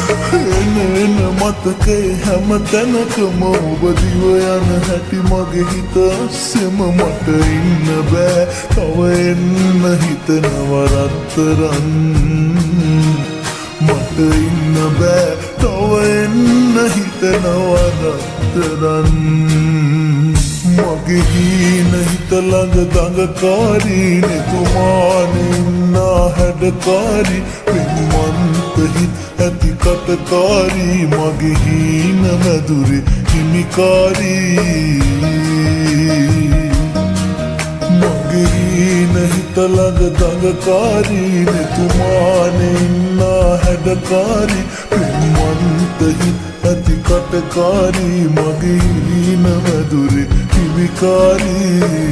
එන මතකේ හැම තැනකම ඔබ දිව යන හැටි මගේ හිත අස්සෙම මට ඉන්න බෑ තව එන්න හිතනව රත්තරන් මට ඉන්න බෑ තව එන්න හිතනව රත්තරන් මගේ හීන හිත ළඟ දඟකාරී නෙතුමානේ ඉන්නා හැඩකාරී පින්වන්ත හිත් ඇති කටකාරී මගේ හීන මැදුරේ හිමිකාරී මගේ හීන හිත ළඟ දඟකාරී නෙතුමානේ ඉන්නා හැඩකාරී පින්වන්ත හිත් ඇති කටකාරී මගේ හීන මැදුරේ හිමිකාරී